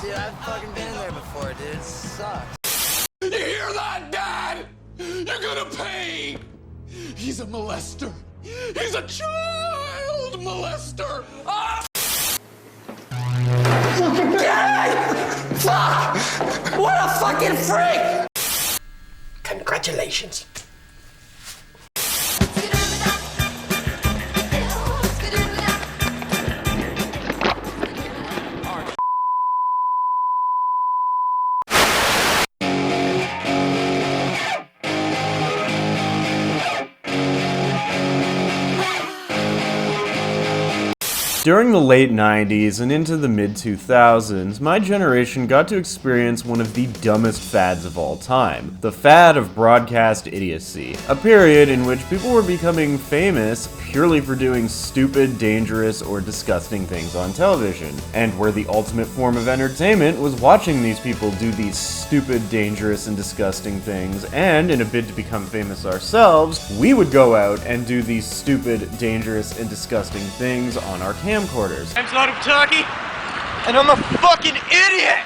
Dude, I've fucking been in there before, dude. It sucks. You hear that, Dad? You're gonna pay! He's a molester. He's a child molester! Ah! Fuck! What a fucking freak! Congratulations. During the late 90s and into the mid-2000s, my generation got to experience one of the dumbest fads of all time, the fad of broadcast idiocy, a period in which people were becoming famous purely for doing stupid, dangerous, or disgusting things on television, and where the ultimate form of entertainment was watching these people do these stupid, dangerous, and disgusting things, and in a bid to become famous ourselves, we would go out and do these stupid, dangerous, and disgusting things on our camcorders. I'm Slaughter Turkey, and I'm a fucking idiot!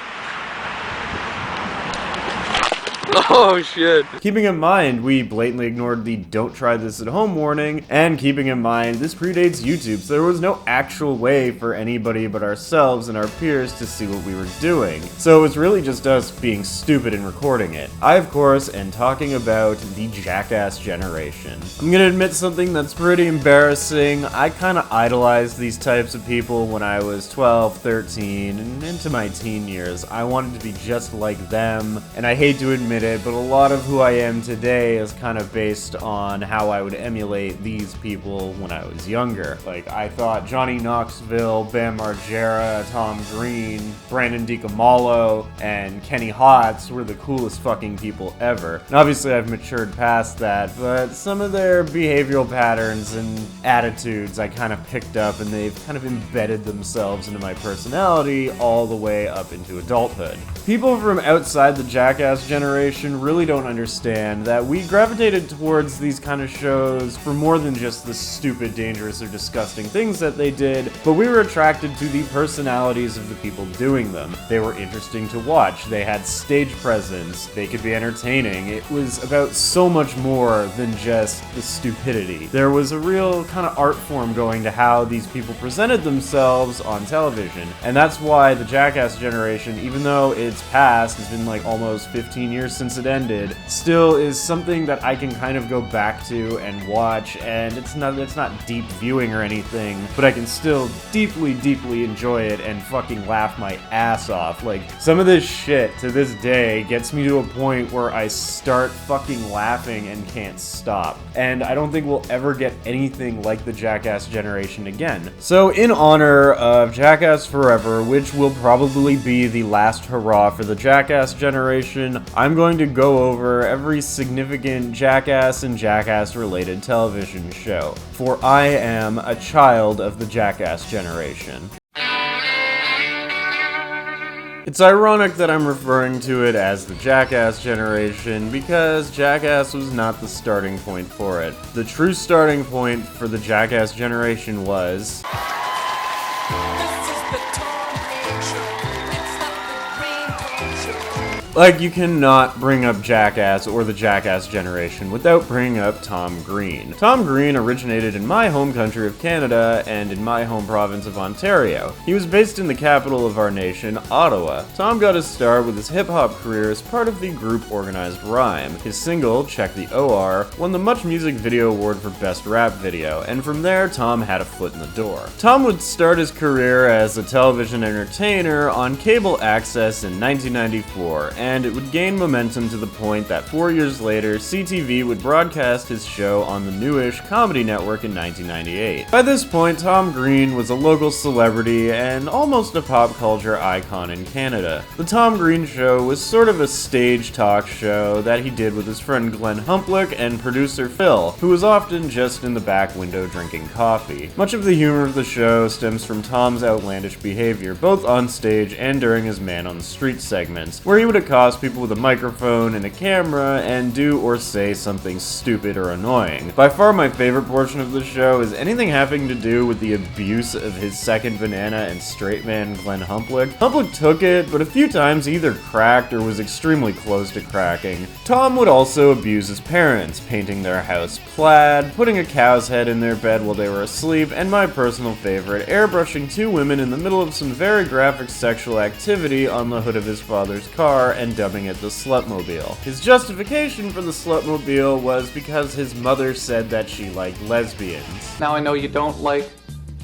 Oh shit. Keeping in mind, we blatantly ignored the don't try this at home warning, and keeping in mind, this predates YouTube, so there was no actual way for anybody but ourselves and our peers to see what we were doing. So it was really just us being stupid and recording it. I, of course, am talking about the Jackass generation. I'm gonna admit something that's pretty embarrassing. I kinda idolized these types of people when I was 12, 13, and into my teen years. I wanted to be just like them, and I hate to admit it, but a lot of who I am today is kind of based on how I would emulate these people when I was younger. Like, I thought Johnny Knoxville, Bam Margera, Tom Green, Brandon DiCamalo, and Kenny Hotz were the coolest fucking people ever. And obviously I've matured past that, but some of their behavioral patterns and attitudes I kind of picked up, and they've kind of embedded themselves into my personality all the way up into adulthood. People from outside the Jackass generation really don't understand that we gravitated towards these kind of shows for more than just the stupid, dangerous, or disgusting things that they did, but we were attracted to the personalities of the people doing them. They were interesting to watch, they had stage presence, they could be entertaining. It was about so much more than just the stupidity. There was a real kind of art form going to how these people presented themselves on television, and that's why the Jackass generation, even though it's past, it's been like almost 15 years since it ended, still is something that I can kind of go back to and watch, and it's not deep viewing or anything, but I can still deeply enjoy it and fucking laugh my ass off. Like, some of this shit to this day gets me to a point where I start fucking laughing and can't stop, and I don't think we'll ever get anything like the Jackass generation again. So in honor of Jackass Forever, which will probably be the last hurrah for the Jackass generation, I'm going to go over every significant Jackass and Jackass-related television show, for I am a child of the Jackass generation. It's ironic that I'm referring to it as the Jackass generation because Jackass was not the starting point for it. The true starting point for the Jackass generation was... Like, you cannot bring up Jackass or the Jackass generation without bringing up Tom Green. Tom Green originated in my home country of Canada and in my home province of Ontario. He was based in the capital of our nation, Ottawa. Tom got his start with his hip-hop career as part of the group Organized Rhyme. His single, Check the OR, won the Much Music Video Award for Best Rap Video, and from there, Tom had a foot in the door. Tom would start his career as a television entertainer on cable access in 1994, and it would gain momentum to the point that 4 years later, CTV would broadcast his show on the newish Comedy Network in 1998. By this point, Tom Green was a local celebrity and almost a pop culture icon in Canada. The Tom Green Show was sort of a stage talk show that he did with his friend Glenn Humplick and producer Phil, who was often just in the back window drinking coffee. Much of the humor of the show stems from Tom's outlandish behavior, both on stage and during his man on the street segments, where he would accost accost people with a microphone and a camera and do or say something stupid or annoying. By far my favorite portion of the show is anything having to do with the abuse of his second banana and straight man Glenn Humplick. Humplick took it, but a few times he either cracked or was extremely close to cracking. Tom would also abuse his parents, painting their house plaid, putting a cow's head in their bed while they were asleep, and my personal favorite, airbrushing two women in the middle of some very graphic sexual activity on the hood of his father's car and dubbing it the Slutmobile. His justification for the Slutmobile was because his mother said that she liked lesbians. Now I know you don't like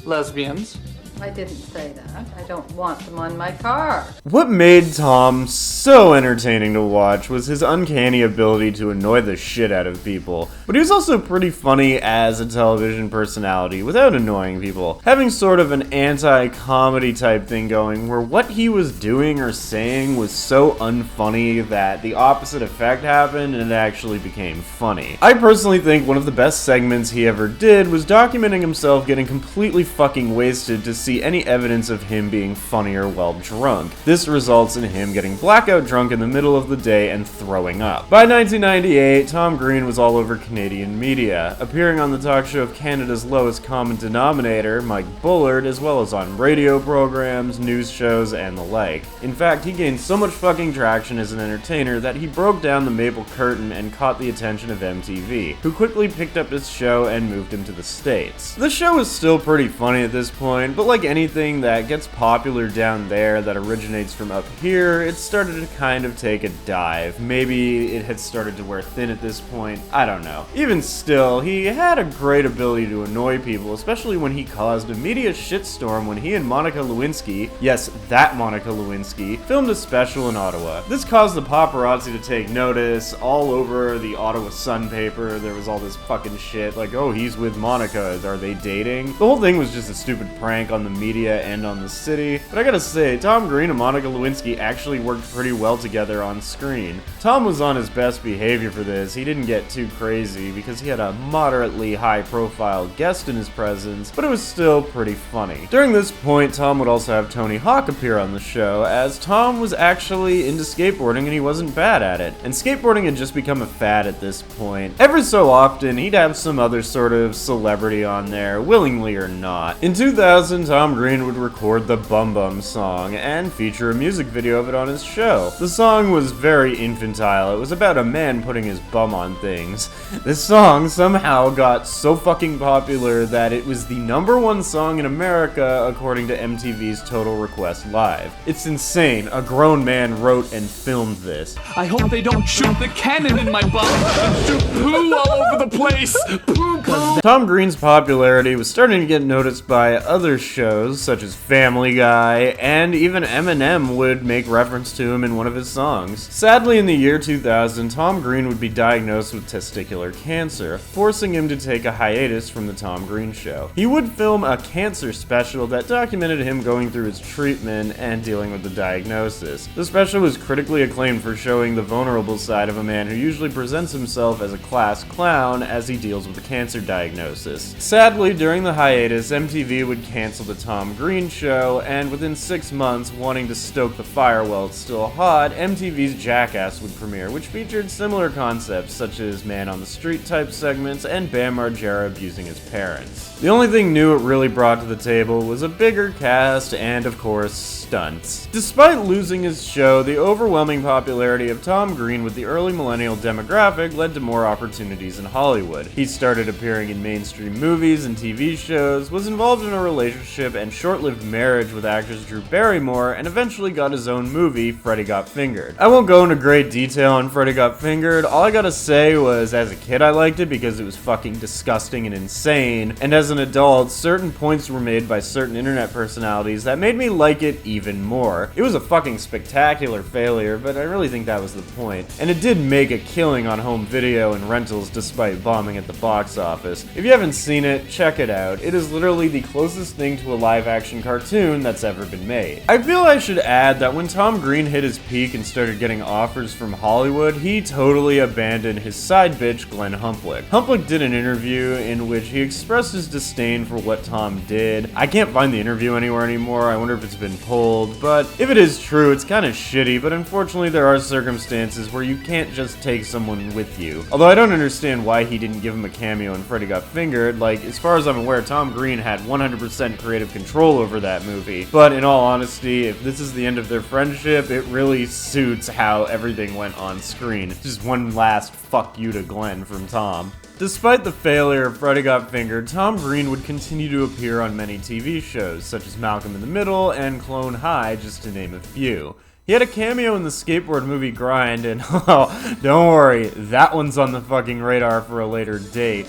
lesbians. I didn't say that. I don't want them on my car. What made Tom so entertaining to watch was his uncanny ability to annoy the shit out of people, but he was also pretty funny as a television personality without annoying people, having sort of an anti-comedy type thing going where what he was doing or saying was so unfunny that the opposite effect happened and it actually became funny. I personally think one of the best segments he ever did was documenting himself getting completely fucking wasted to see any evidence of him being funnier while drunk. This results in him getting blackout drunk in the middle of the day and throwing up. By 1998, Tom Green was all over Canadian media, appearing on the talk show of Canada's lowest common denominator, Mike Bullard, as well as on radio programs, news shows, and the like. In fact, he gained so much fucking traction as an entertainer that he broke down the maple curtain and caught the attention of MTV, who quickly picked up his show and moved him to the States. The show is still pretty funny at this point, but like anything that gets popular down there that originates from up here, it started to kind of take a dive. Maybe it had started to wear thin at this point, I don't know. Even still, he had a great ability to annoy people, especially when he caused a media shitstorm when he and Monica Lewinsky, yes, that Monica Lewinsky, filmed a special in Ottawa. This caused the paparazzi to take notice all over the Ottawa Sun paper. There was all this fucking shit like, oh, he's with Monica, are they dating? The whole thing was just a stupid prank on the media and on the city, but I gotta say, Tom Green and Monica Lewinsky actually worked pretty well together on screen. Tom was on his best behavior for this. He didn't get too crazy because he had a moderately high-profile guest in his presence, but it was still pretty funny. During this point, Tom would also have Tony Hawk appear on the show, as Tom was actually into skateboarding and he wasn't bad at it, and skateboarding had just become a fad at this point. Every so often, he'd have some other sort of celebrity on there, willingly or not. In 2000, Tom Green would record the Bum Bum song and feature a music video of it on his show. The song was very infantile. It was about a man putting his bum on things. This song somehow got so fucking popular that it was the #1 song in America according to MTV's Total Request Live. It's insane. A grown man wrote and filmed this. I hope they don't shoot the cannon in my butt and shoot poo all over the place. Poo, poo. Tom Green's popularity was starting to get noticed by other shows such as Family Guy, and even Eminem would make reference to him in one of his songs. Sadly, in the year 2000, Tom Green would be diagnosed with testicular cancer, forcing him to take a hiatus from the Tom Green Show. He would film a cancer special that documented him going through his treatment and dealing with the diagnosis. The special was critically acclaimed for showing the vulnerable side of a man who usually presents himself as a class clown as he deals with a cancer diagnosis. Sadly, during the hiatus, MTV would cancel the Tom Green Show, and within 6 months, wanting to stoke the fire while it's still hot, MTV's Jackass would premiere, which featured similar concepts such as man on the street type segments and Bam Margera abusing his parents. The only thing new it really brought to the table was a bigger cast and, of course, stunts. Despite losing his show, the overwhelming popularity of Tom Green with the early millennial demographic led to more opportunities in Hollywood. He started appearing in mainstream movies and TV shows, was involved in a relationship and short-lived marriage with actress Drew Barrymore, and eventually got his own movie, Freddy Got Fingered. I won't go into great detail on Freddy Got Fingered. All I gotta say was, as a kid I liked it because it was fucking disgusting and insane, and as an adult, certain points were made by certain internet personalities that made me like it even more. It was a fucking spectacular failure, but I really think that was the point. And it did make a killing on home video and rentals despite bombing at the box office. If you haven't seen it, check it out. It is literally the closest thing to a live-action cartoon that's ever been made. I feel I should add that when Tom Green hit his peak and started getting offers from Hollywood, he totally abandoned his side bitch, Glenn Humplick. Humplick did an interview in which he expressed his disdain for what Tom did. I can't find the interview anywhere anymore, I wonder if it's been pulled, but if it is true, it's kind of shitty, but unfortunately there are circumstances where you can't just take someone with you. Although I don't understand why he didn't give him a cameo in Freddy Got Fingered. Like, as far as I'm aware, Tom Green had 100% creative control over that movie. But in all honesty, if this is the end of their friendship, it really suits how everything went on screen. Just one last fuck you to Glenn from Tom. Despite the failure of Freddy Got Fingered, Tom Green would continue to appear on many TV shows, such as Malcolm in the Middle and Clone High, just to name a few. He had a cameo in the skateboard movie Grind, and oh, don't worry, that one's on the fucking radar for a later date.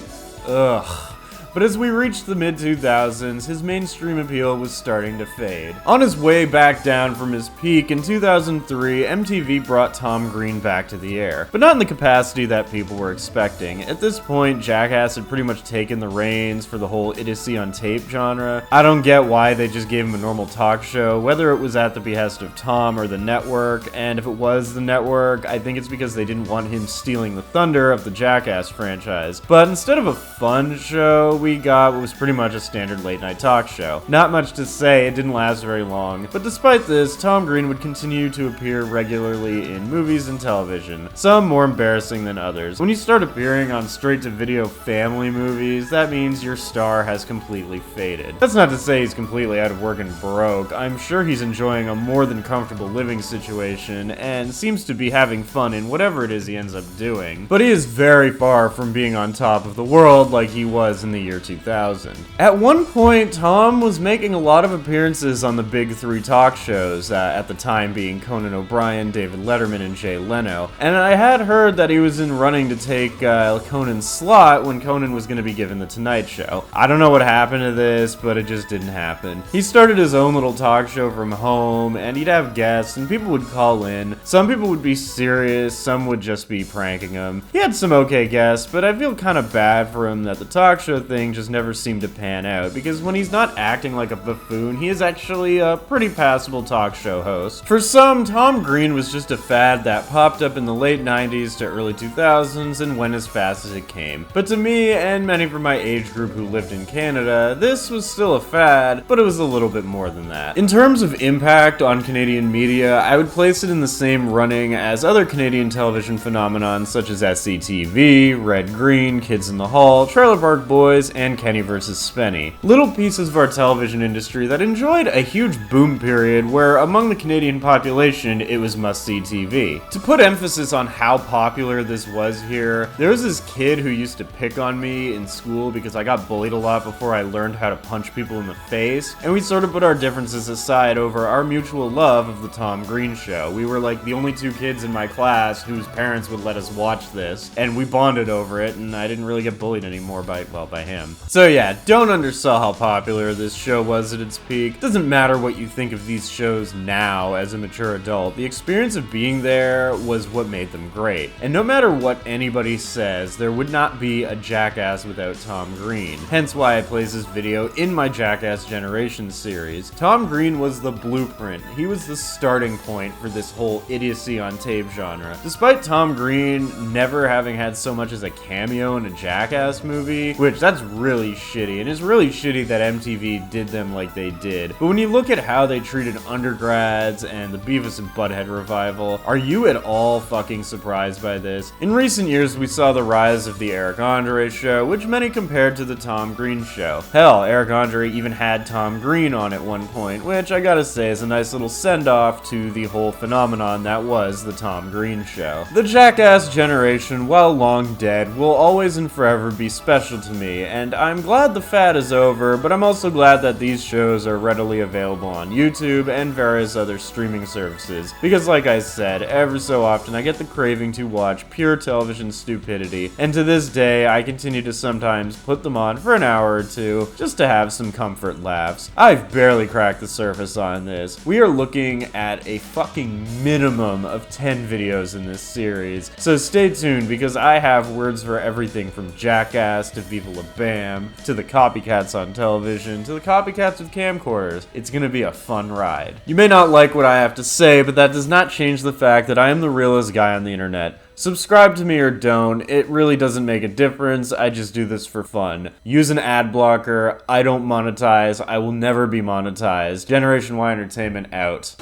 Ugh. But as we reached the mid-2000s, his mainstream appeal was starting to fade. On his way back down from his peak, in 2003, MTV brought Tom Green back to the air, but not in the capacity that people were expecting. At this point, Jackass had pretty much taken the reins for the whole idiocy on tape genre. I don't get why they just gave him a normal talk show, whether it was at the behest of Tom or the network, and if it was the network, I think it's because they didn't want him stealing the thunder of the Jackass franchise. But instead of a fun show, we got what was pretty much a standard late night talk show. Not much to say, it didn't last very long, but despite this, Tom Green would continue to appear regularly in movies and television, some more embarrassing than others. When you start appearing on straight-to-video family movies, that means your star has completely faded. That's not to say he's completely out of work and broke. I'm sure he's enjoying a more than comfortable living situation and seems to be having fun in whatever it is he ends up doing. But he is very far from being on top of the world like he was in the year 2000. At one point, Tom was making a lot of appearances on the big three talk shows, at the time being Conan O'Brien, David Letterman, and Jay Leno, and I had heard that he was in running to take Conan's slot when Conan was going to be given The Tonight Show. I don't know what happened to this, but it just didn't happen. He started his own little talk show from home, and he'd have guests, and people would call in. Some people would be serious, some would just be pranking him. He had some okay guests, but I feel kind of bad for him that the talk show thing just never seemed to pan out, because when he's not acting like a buffoon, he is actually a pretty passable talk show host. For some, Tom Green was just a fad that popped up in the late 90s to early 2000s and went as fast as it came. But to me, and many from my age group who lived in Canada, this was still a fad, but it was a little bit more than that. In terms of impact on Canadian media, I would place it in the same running as other Canadian television phenomenons such as SCTV, Red Green, Kids in the Hall, Trailer Park Boys, and Kenny vs. Spenny. Little pieces of our television industry that enjoyed a huge boom period where among the Canadian population it was must-see TV. To put emphasis on how popular this was here, there was this kid who used to pick on me in school because I got bullied a lot before I learned how to punch people in the face, and we sort of put our differences aside over our mutual love of the Tom Green Show. We were like the only two kids in my class whose parents would let us watch this, and we bonded over it, and I didn't really get bullied anymore by him. So yeah, don't undersell how popular this show was at its peak. Doesn't matter what you think of these shows now as a mature adult, the experience of being there was what made them great. And no matter what anybody says, there would not be a Jackass without Tom Green. Hence why I place this video in my Jackass Generation series. Tom Green was the blueprint. He was the starting point for this whole idiocy on tape genre. Despite Tom Green never having had so much as a cameo in a Jackass movie, which that's really shitty, and it's really shitty that MTV did them like they did. But when you look at how they treated undergrads and the Beavis and Butthead revival, are you at all fucking surprised by this? In recent years, we saw the rise of the Eric Andre show, which many compared to the Tom Green show. Hell, Eric Andre even had Tom Green on at one point, which I gotta say is a nice little send-off to the whole phenomenon that was the Tom Green show. The Jackass generation, while long dead, will always and forever be special to me, and I'm glad the fad is over, but I'm also glad that these shows are readily available on YouTube and various other streaming services, because like I said, every so often I get the craving to watch pure television stupidity, and to this day I continue to sometimes put them on for an hour or two, just to have some comfort laughs. I've barely cracked the surface on this. We are looking at a fucking minimum of 10 videos in this series, so stay tuned because I have words for everything from Jackass to Viva La spam, to the copycats on television, to the copycats with camcorders. It's gonna be a fun ride. You may not like what I have to say, but that does not change the fact that I am the realest guy on the internet. Subscribe to me or don't, it really doesn't make a difference, I just do this for fun. Use an ad blocker, I don't monetize, I will never be monetized. Generation Y Entertainment out.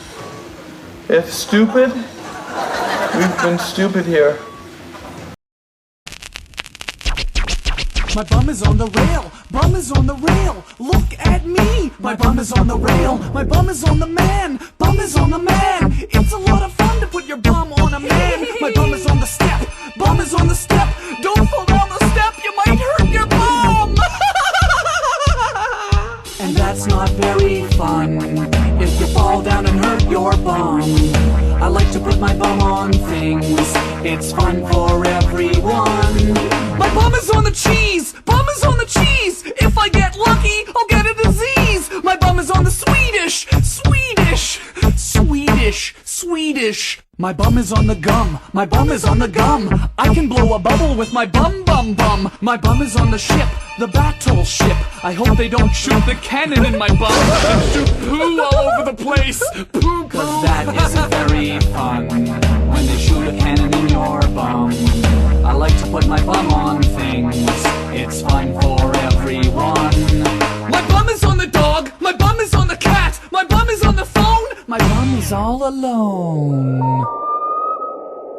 If stupid, we've been stupid here. My bum is on the rail, bum is on the rail, look at me! My bum is on the rail, my bum is on the man, bum is on the man! It's a lot of fun to put your bum on a man! My bum is on the step, bum is on the step! Don't fall down the step, you might hurt your bum! And that's not very fun, if you fall down and hurt your bum. I like to put my bum on things, it's fun for everyone. My bum is on the cheese, bum is on the cheese. If I get lucky, I'll get a disease. My bum is on the Swedish, Swedish, Swedish, Swedish. My bum is on the gum, my bum is on the gum. I can blow a bubble with my bum, bum, bum. My bum is on the ship, the battleship. I hope they don't shoot the cannon in my bum and shoot poo all over the place. Poo, cause that isn't very fun when they shoot a cannon in your bum. I like to put my bum on things, it's fun for everyone. My bum is on the dog, my bum is on the cat, my bum is on the phone, my bum is all alone.